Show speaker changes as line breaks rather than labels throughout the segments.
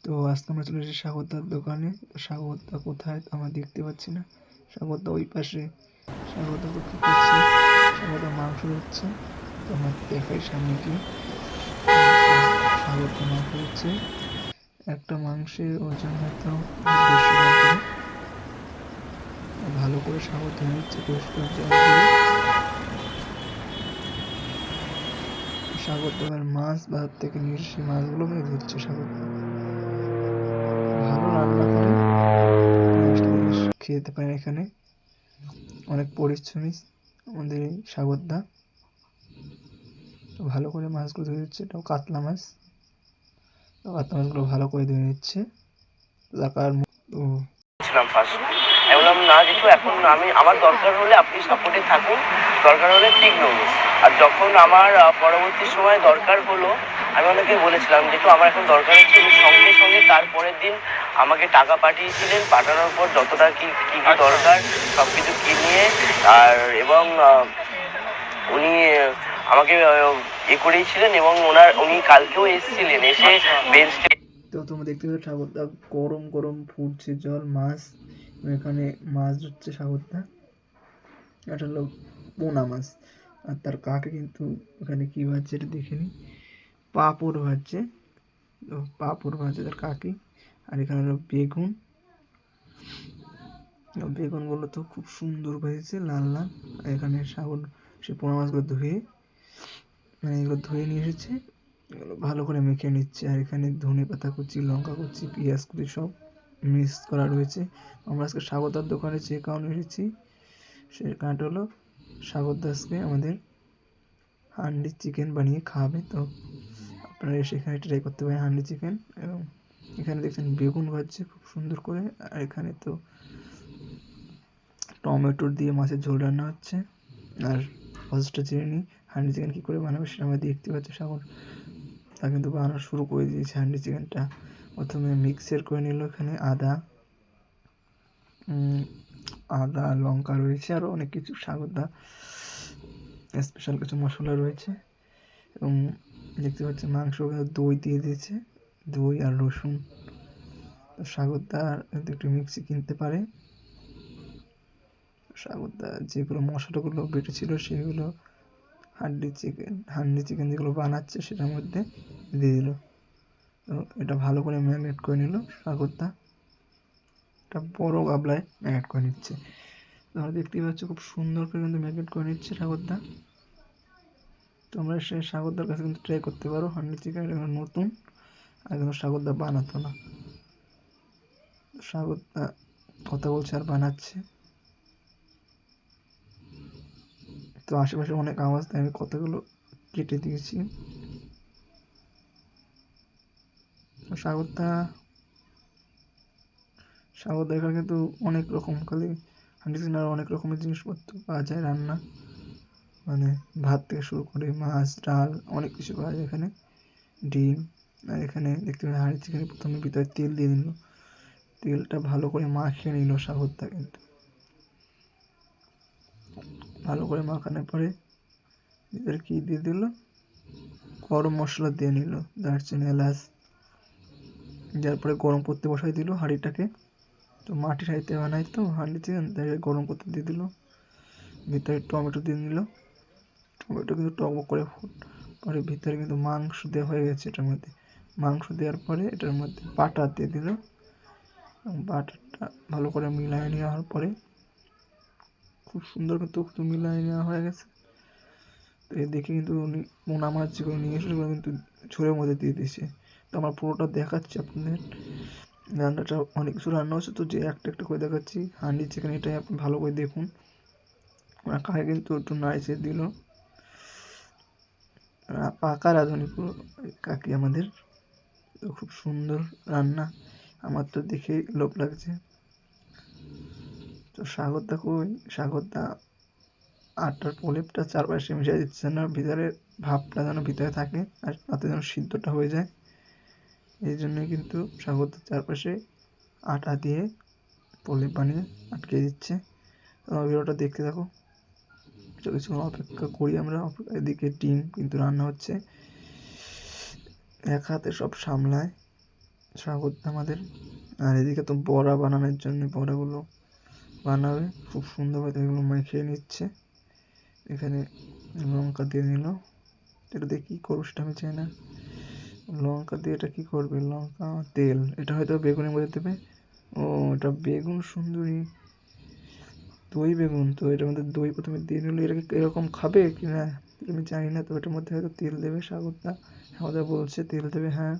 তো আজকে আমরা চলে এসেছি স্বাগতার দোকানে। স্বাগতা কোথায় আমরা দেখতে পাচ্ছি না। স্বাগতা ওই পাশে। স্বাগতা তো কি করছে? স্বাগতা মাংস হচ্ছে। তো আমরা দেখাই সামনে কি স্বাগতা মাংস হচ্ছে। একটা মাংসের ওজন হয়তো 200 গ্রাম করে। ভালো করে স্বাগত ধুয়ে নিচ্ছে পরিষ্কার জল দিয়ে। স্বাগত এবার মাছ বাজার থেকে নিয়ে এসে মাছগুলো ধুচ্ছে স্বাগত। ভালো রান্না করে, খেতে পারেন। এখানে অনেক পরিশ্রমী আমাদের এই স্বাগতদা। তো ভালো করে মাছগুলো ধুয়ে দিচ্ছে। এটাও কাতলা মাছ। কাতলা মাছগুলো ভালো করে ধুয়ে নিচ্ছে।
আমি বললাম না যেটু এখন আমি আমার দরকার হলে আপনি সাপোর্টে থাকুন, দরকার হলে ঠিক নেবো। আর যখন আমার পরবর্তী সময় দরকার হলো আমি ওনাকে বলেছিলাম যেটু আমার এখন দরকার হচ্ছে, উনি সঙ্গে সঙ্গে তারপরের দিন আমাকে টাকা পাঠিয়েছিলেন। পাঠানোর পর যতটা কি কি দরকার সব কিছু কিনিয়ে এবং উনি আমাকে করেছিলেন এবং উনি কালকেও এসেছিলেন, এসে বেঞ্চ।
তো তোমরা দেখতে পাচ্ছ সাগরদা গরম গরম ফুটছে জল, মাছ এখানে মাছ ধরছে সাগরদা। এটা হলো পোনা মাছ। আর তার কাকে কিন্তু ওখানে কি ভাজছে এটা দেখে নি। পাঁপড় ভাজছে, পাঁপড় ভাজছে তার কাকি। আর এখানে হলো বেগুন। বেগুনগুলো তো খুব সুন্দর ভেজেছে, লাল লাল। আর এখানে সাগর সে পোনা মাছগুলো ধুয়ে এগুলো ধুয়ে নিয়ে এসেছে, এগুলো ভালো করে মেখে নিচ্ছে। আর এখানে ধনে পাতা কুচি, লঙ্কা কুচি, পেঁয়াজ কুচি সব মিক্স করা রয়েছে। আমরা আজকে স্বাগতার দোকানে যে কারণে এসেছি সে কারণটা হলো স্বাগতদা আজকে আমাদের হান্ডি চিকেন বানিয়ে খাওয়াবে। তো আপনারা এসে এখানে ট্রাই করতে পারেন হান্ডি চিকেন। এবং এখানে দেখছেন বেগুন ভাজছে খুব সুন্দর করে। আর এখানে তো টমেটো দিয়ে মাছের ঝোল রান্না হচ্ছে। আর প্রসেসটা জেনে নিই, হান্ডি চিকেন কী করে বানাবে সেটা আমরা দেখতে পাচ্ছি। সাগর তা কিন্তু বানানো শুরু করে দিয়েছে হান্ডি চিকেনটা। প্রথমে মিক্সার করে নিল, এখানে আদা লঙ্কা রয়েছে, আরও অনেক কিছু সাগরদা স্পেশাল কিছু মশলা রয়েছে। এবং দেখতে পাচ্ছি মাংস দই দিয়ে দিয়েছে, দই আর রসুন। সাগরদা একটু মিক্সি কিনতে পারে। সাগরদা যেগুলো মশলাগুলো বেটেছিল সেগুলো হান্ডি চিকেন যেগুলো বানাচ্ছে সেটার মধ্যে দিয়ে দিল। তো এটা ভালো করে ম্যারিনেট করে নিল সাগরদা। একটা বড় গাবলায় ম্যারিনেট করে নিচ্ছে। তোমরা দেখতেই পাচ্ছ খুব সুন্দর করে কিন্তু ম্যারিনেট করে নিচ্ছে সাগরদা। তোমরা সে সাগরদার কাছে কিন্তু ট্রাই করতে পারো হান্ডি চিকেন। এটা নতুন, আর কিন্তু সাগরদা বানাতো না। সাগরদা কথা বলছে আর বানাচ্ছে। তো আশেপাশে অনেক আওয়াজ, তাই আমি কথাগুলো কেটে দিয়েছি। সাগরদা এখানে কিন্তু অনেক রকম, খালি হান্ডি চিকেন আর অনেক রকমের জিনিসপত্র পাওয়া যায় রান্না, মানে ভাত থেকে শুরু করে মাছ ডাল অনেক কিছু পাওয়া যায় এখানে, ডিম। আর এখানে দেখতে পাচ্ছি হাঁড়ি চিকেনে প্রথমে ভিতরে তেল দিয়ে দিল, তেলটা ভালো করে মাখিয়ে নিল সাগরদা। কিন্তু ভালো করে মাখানোর পরে ভিতরে কী দিয়ে দিল, গরম মশলা দিয়ে নিল, দারচিনি এলাচ। যার পরে গরম করতে বসাই দিল হাঁড়িটাকে। তো মাটির হাঁড়িতে বানাই তো হাঁড়ি চিকেন, তাই গরম করতে দিয়ে দিল। ভিতরে টমেটো দিয়ে নিল, টমেটো কিন্তু টক করে পরে ভিতরে কিন্তু মাংস দেওয়া হয়ে গেছে এটার মধ্যে। মাংস দেওয়ার পরে এটার মধ্যে বাটার দিয়ে দিল। বাটারটা ভালো করে মিলিয়ে নেওয়ার পরে খুব সুন্দর কিন্তু মিলিয়ে নেওয়া হয়ে গেছে। তো দেখে কিন্তু উনি পোনা মাছ যেগুলো নিয়ে এসে সেগুলো কিন্তু ঝোলের মধ্যে দিয়ে দিয়েছে। তো আমার পুরোটা দেখাচ্ছি আপনাদের। রান্নাটা অনেক কিছু রান্না হচ্ছে, তো যে একটা একটা করে দেখাচ্ছি। হান্ডি চিকেন এটাই আপনি ভালো করে দেখুন। ওরা খায় কিন্তু একটু নাড়িয়ে দিল, পাকা রাঁধুনি পুরো কাকি আমাদের। তো খুব সুন্দর রান্না, আমার তো দেখেই লোভ লাগছে। তো সাগরদা আটার প্রলেপটা চারপাশে মিশিয়ে দিচ্ছে যেন ভিতরে ভাবটা যেন ভিতরে থাকে, আর তাতে যেন সিদ্ধটা হয়ে যায়। এই জন্যই কিন্তু সাগরদার চারপাশে আটা দিয়ে প্রলেপ বানিয়ে আটকে দিচ্ছে। তোমার ভিডিওটা দেখতে থাকো, কিছুক্ষণ অপেক্ষা করি আমরা। এদিকে ডিম কিন্তু রান্না হচ্ছে, এক হাতে সব সামলায় স্বাগত আমাদের। আর এদিকে তো বড়া বানানোর জন্য বড়াগুলো বানাবে খুব সুন্দরভাবে, এগুলো মেখে নিচ্ছে। এখানে লঙ্কা দিয়ে নিল, এটা দিয়ে কী করবো সেটা আমি চাই না। লঙ্কা দিয়ে এটা কী করবে? লঙ্কা তেল, এটা হয়তো বেগুনের মধ্যে দেবে। ও এটা বেগুন সুন্দরী, দই বেগুন। তো এটার মধ্যে দই প্রথমে দিয়ে নিল, এটাকে এরকম খাবে কি না আমি জানি না। তো এটার মধ্যে হয়তো তেল দেবে সাগরদা, সাগরদা বলছে তেল দেবে, হ্যাঁ।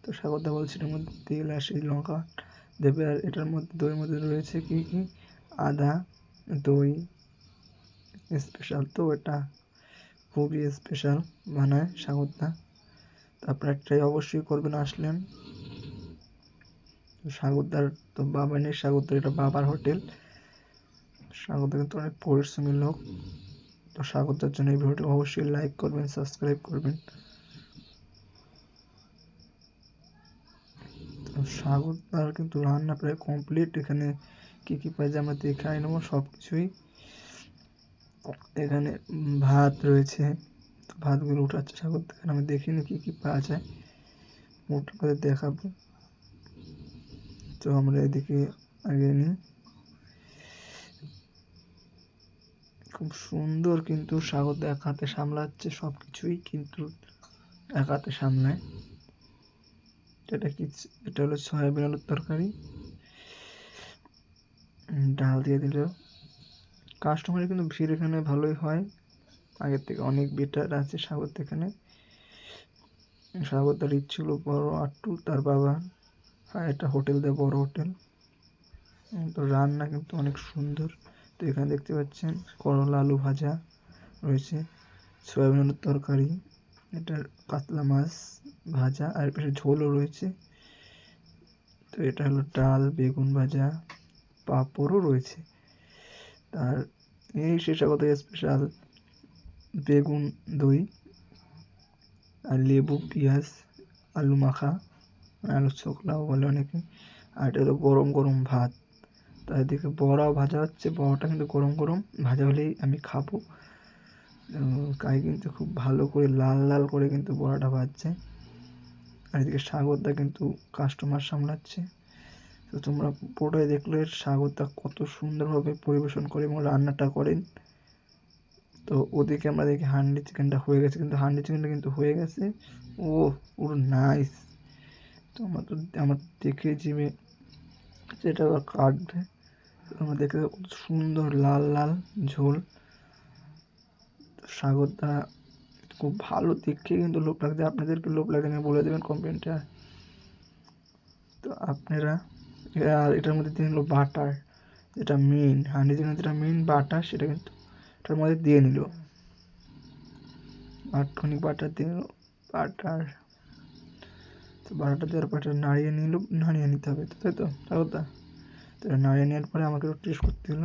তো সাগরদা বলছে এটার মধ্যে তেল আর সেই লঙ্কা দেবে। আর এটার মধ্যে দইয়ের মধ্যে রয়েছে কি কি? আদা, দই স্পেশাল। তো এটা খুবই স্পেশাল বানায় সাগরদা, তো আপনারা ট্রাই অবশ্যই করবেন আসলেন। সাগরদার তো বাবা নেই, সাগরদার এটা বাবার হোটেল। সাগরদা কিন্তু অনেক পরিশ্রমী লোক। তো সাগরদার জন্য এই ভিডিওটি অবশ্যই লাইক করবেন, সাবস্ক্রাইব করবেন। তো সাগরদার কিন্তু রান্না প্রায় কমপ্লিট। এখানে কি কি পাই যে আমরা দেখাই নেবো সব কিছুই। এখানে ভাত রয়েছে, তো ভাতগুলো উঠাচ্ছে সাগরদা। এখানে আমি দেখিনি কি কি পাওয়া যায়, ওটা করে দেখাবো। তো আমরা এদিকে আগে নিই। খুব সুন্দর কিন্তু সাগরদা এক হাতে সামলাচ্ছে সব কিছুই, কিন্তু এক হাতে সামলায়। এটা কি? এটা হলো সয়াবিন আলুর তরকারি। ডাল দিয়ে দিল। কাস্টমারের কিন্তু ভিড় এখানে ভালোই হয়, আগের থেকে অনেক বেটার আছে সাগরদা এখানে। সাগরদার ইচ্ছিল বড় আট্টু তার বাবা, হ্যাঁ এটা হোটেল দেয়, বড় হোটেল। তো রান্না কিন্তু অনেক সুন্দর। তো এখানে দেখতে পাচ্ছেন করলা আলু ভাজা রয়েছে, সয়াবিন আলুর তরকারি, এটার কাতলা মাছ ভাজা, আর পাশে ঝোলও রয়েছে। তো এটা হলো ডাল, বেগুন ভাজা, পাঁপড়ও রয়েছে। তার এই শেষাগত স্পেশাল বেগুন দই আর লেবু, পেঁয়াজ, আলু মাখা, আলু চোখলাও বলে অনেকে। আর এটা হলো গরম গরম ভাত। তার এদিকে বড়াও ভাজা হচ্ছে, বড়াটা কিন্তু গরম গরম ভাজা হলেই আমি খাবো। কাই কিন্তু খুব ভালো করে লাল লাল করে কিন্তু বড়াটা ভাজছে। আর এদিকে সাগরদা কিন্তু কাস্টমার সামলাচ্ছে। তো তোমরা পুরোটাই দেখলে সাগরদা কত সুন্দরভাবে পরিবেশন করে এবং রান্নাটা করেন। তো ওদিকে আমরা দেখি হান্ডি চিকেনটা হয়ে গেছে, কিন্তু হান্ডি চিকেনটা কিন্তু হয়ে গেছে। ও পুরো নাইস। তো আমার দেখে জিভে যেটা আবার কাটবে। আমার দেখে কত সুন্দর লাল লাল ঝোল। সাগরদা খুব ভালো দেখে কিন্তু লোভ লাগছে, আপনাদেরকে লোভ লাগে না বলে দেবেন কমেন্টে। তো আপনারা আর এটার মধ্যে দিয়ে নিল বাটার, যেটা মেন হান্ডি চিকেন, যেটা মেন বাটার, সেটা কিন্তু এটার মধ্যে দিয়ে নিল। আটখানি বাটার দিয়ে নিল, বাটার। তো বাটারটা দেওয়ার পর এটা নাড়িয়ে নিতে হবে, তো তাই তো সাগরদা। তো নাড়িয়ে নেওয়ার পরে আমাকে টেস্ট করতে হলো।